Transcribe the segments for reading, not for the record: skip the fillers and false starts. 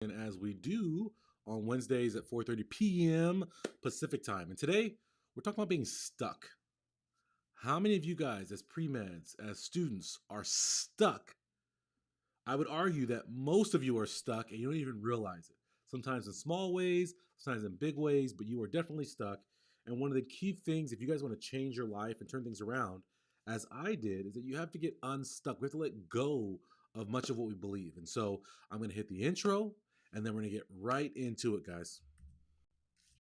And as we do on Wednesdays at 4:30 p.m. Pacific time. And today we're talking about being stuck. How many of you guys as pre-meds, as students, are stuck? I would argue that most of you are stuck and you don't even realize it. Sometimes in small ways, sometimes in big ways, but you are definitely stuck. And one of the key things, if you guys want to change your life and turn things around, as I did, is that you have to get unstuck. We have to let go of much of what we believe. And so I'm going to hit the intro and then we're going to get right into it, guys.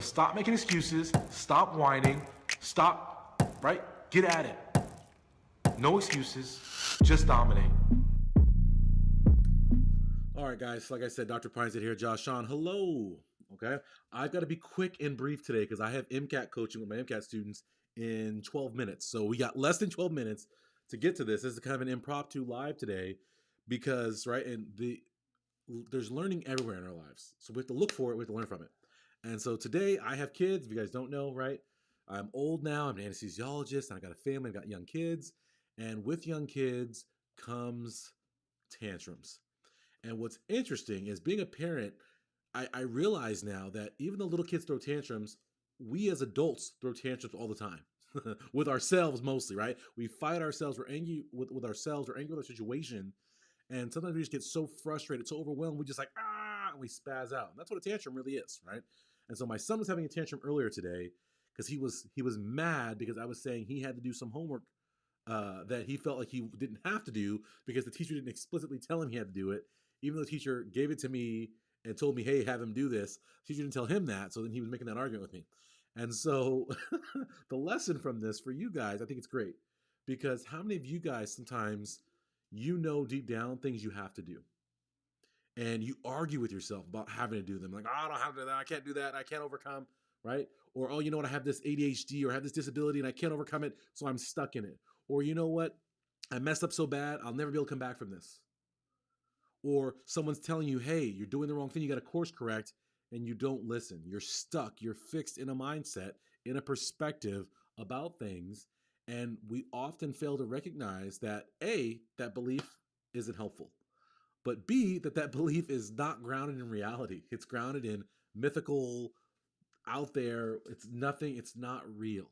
Stop making excuses. Stop whining. Stop, right? Get at it. No excuses. Just dominate. All right, guys. Like I said, Dr. Pinesett here, Josh Sean. Hello. Okay. I've got to be quick and brief today because I have MCAT coaching with my MCAT students in 12 minutes. So we got less than 12 minutes to get to this. This is kind of an impromptu live today because, right, and there's learning everywhere in our lives. So we have to look for it. We have to learn from it. And so today I have kids. If you guys don't know, right, I'm old now. I'm an anesthesiologist. And I got a family. I've got young kids. And with young kids comes tantrums. And what's interesting is being a parent, I realize now that even though little kids throw tantrums, we as adults throw tantrums all the time. With ourselves mostly, right? We fight ourselves. We're angry with ourselves. We're angry with our situation. And sometimes we just get so frustrated, so overwhelmed, we just like, and we spaz out. And that's what a tantrum really is, right? And so my son was having a tantrum earlier today because he was mad because I was saying he had to do some homework that he felt like he didn't have to do because the teacher didn't explicitly tell him he had to do it. Even though the teacher gave it to me and told me, hey, have him do this, the teacher didn't tell him that. So then he was making that argument with me. And so the lesson from this for you guys, I think it's great because how many of you guys sometimes deep down things you have to do and you argue with yourself about having to do them, like, oh, I don't have to do that, I can't do that, I can't overcome, right? Or, oh, you know what, I have this ADHD or I have this disability and I can't overcome it, so I'm stuck in it. Or, you know what, I messed up so bad I'll never be able to come back from this. Or someone's telling you, hey, you're doing the wrong thing, you got to course correct, and you don't listen. You're stuck, you're fixed in a mindset, in a perspective about things. And we often fail to recognize that A, that belief isn't helpful, but B, that belief is not grounded in reality. It's grounded in mythical, out there. It's nothing, it's not real.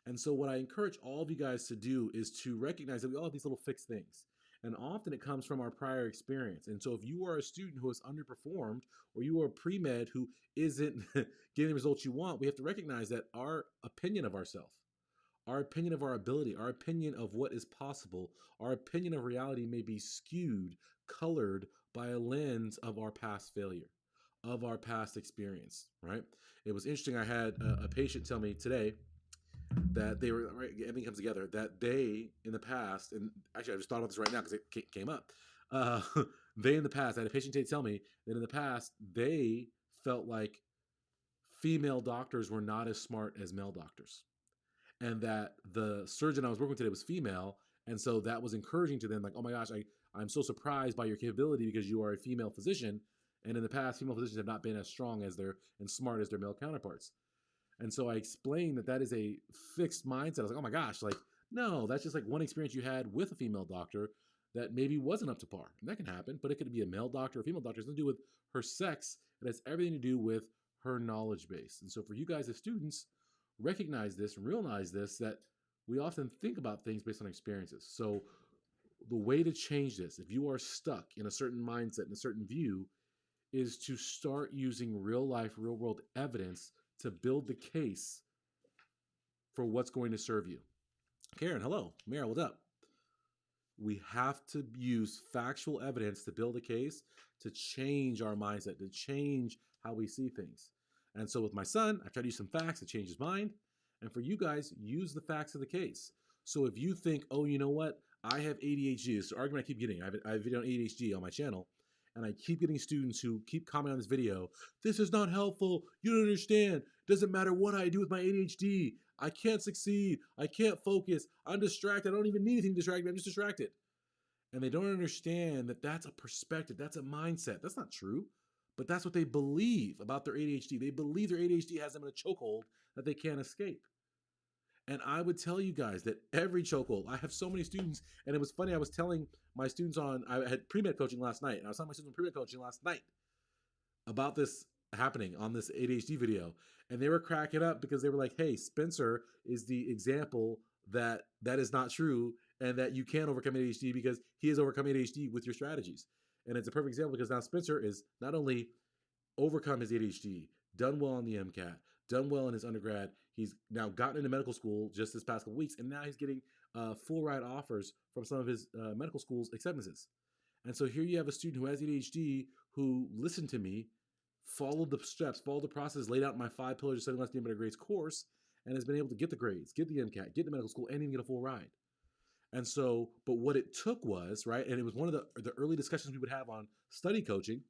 And so what I encourage all of you guys to do is to recognize that we all have these little fixed things. And often it comes from our prior experience. And so if you are a student who has underperformed or you are a pre-med who isn't getting the results you want, we have to recognize that our opinion of ourselves, our opinion of our ability, our opinion of what is possible, our opinion of reality may be skewed, colored by a lens of our past failure, of our past experience, right? It was interesting. I had a patient tell me today that they were, right, everything comes together, that they in the past, and actually I just thought about this right now because it came up. Uh, they in the past, I had a patient today tell me that in the past, they felt like female doctors were not as smart as male doctors and that the surgeon I was working with today was female. And so that was encouraging to them, like, oh my gosh, I'm so surprised by your capability because you are a female physician. And in the past, female physicians have not been as strong as and smart as their male counterparts. And so I explained that is a fixed mindset. I was like, oh my gosh, like, no, that's just like one experience you had with a female doctor that maybe wasn't up to par. And that can happen, but it could be a male doctor or a female doctor. It has nothing to do with her sex. It has everything to do with her knowledge base. And so for you guys as students, recognize this and realize this, that we often think about things based on experiences. So the way to change this, if you are stuck in a certain mindset and a certain view, is to start using real life, real world evidence to build the case for what's going to serve you. Karen, hello. Meryl, what's up? We have to use factual evidence to build a case to change our mindset, to change how we see things. And so with my son, I try to use some facts to change his mind. And for you guys, use the facts of the case. So if you think, oh, you know what? I have ADHD. It's the argument I keep getting. I have a video on ADHD on my channel. And I keep getting students who keep commenting on this video. This is not helpful. You don't understand. It doesn't matter what I do with my ADHD. I can't succeed. I can't focus. I'm distracted. I don't even need anything to distract me. I'm just distracted. And they don't understand that that's a perspective. That's a mindset. That's not true. But that's what they believe about their ADHD. They believe their ADHD has them in a chokehold that they can't escape. And I would tell you guys that every chokehold, I have so many students, and it was funny, I was telling my students I had pre-med coaching last night, and I was telling my students on pre-med coaching last night about this happening on this ADHD video, and they were cracking up because they were like, "Hey, Spencer is the example that is not true, and that you can overcome ADHD because he has overcome ADHD with your strategies." And it's a perfect example because now Spencer is not only overcome his ADHD, done well on the MCAT, done well in his undergrad. He's now gotten into medical school just this past couple weeks, and now he's getting full ride offers from some of his medical schools acceptances. And so here you have a student who has ADHD who listened to me, followed the steps, followed the process laid out in my 5 pillars of studying less to better grades course, and has been able to get the grades, get the MCAT, get to medical school, and even get a full ride. And so, but what it took was, right, and it was one of the early discussions we would have on study coaching,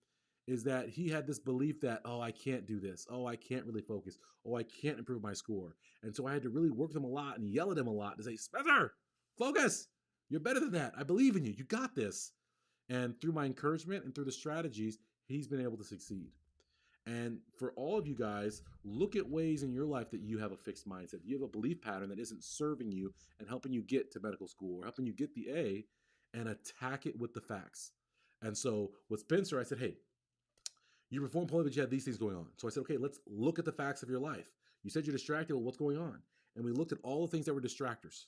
is that he had this belief that, oh, I can't do this. Oh, I can't really focus. Oh, I can't improve my score. And so I had to really work with him a lot and yell at him a lot to say, Spencer, focus. You're better than that. I believe in you. You got this. And through my encouragement and through the strategies, he's been able to succeed. And for all of you guys, look at ways in your life that you have a fixed mindset. You have a belief pattern that isn't serving you and helping you get to medical school or helping you get the A, and attack it with the facts. And so with Spencer, I said, hey, you perform poorly, but you had these things going on. So I said, okay, let's look at the facts of your life. You said you're distracted. Well, what's going on? And we looked at all the things that were distractors.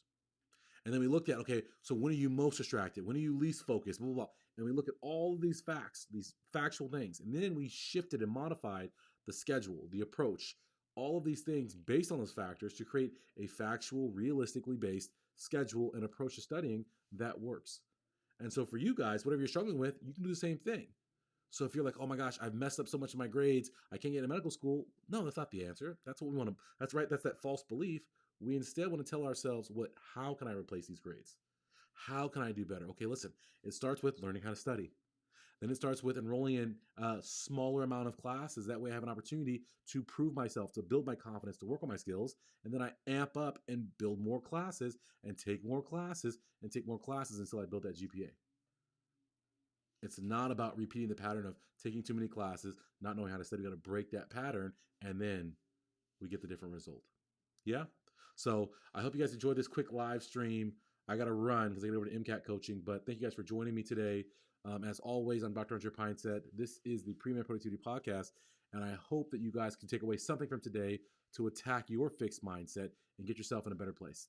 And then we looked at, okay, so when are you most distracted? When are you least focused? Blah, blah, blah. And we look at all of these facts, these factual things. And then we shifted and modified the schedule, the approach, all of these things based on those factors to create a factual, realistically based schedule and approach to studying that works. And so for you guys, whatever you're struggling with, you can do the same thing. So if you're like, oh my gosh, I've messed up so much in my grades, I can't get into medical school. No, that's not the answer. That's what we want to, that's right. That's that false belief. We instead want to tell ourselves, how can I replace these grades? How can I do better? Okay, listen, it starts with learning how to study. Then it starts with enrolling in a smaller amount of classes. That way I have an opportunity to prove myself, to build my confidence, to work on my skills. And then I amp up and build more classes and take more classes and take more classes until I build that GPA. It's not about repeating the pattern of taking too many classes, not knowing how to study. We got to break that pattern, and then we get the different result. Yeah? So I hope you guys enjoyed this quick live stream. I got to run because I get over to MCAT coaching, but thank you guys for joining me today. As always, I'm Dr. Andrew Pinesett. This is the Premed Productivity Podcast, and I hope that you guys can take away something from today to attack your fixed mindset and get yourself in a better place.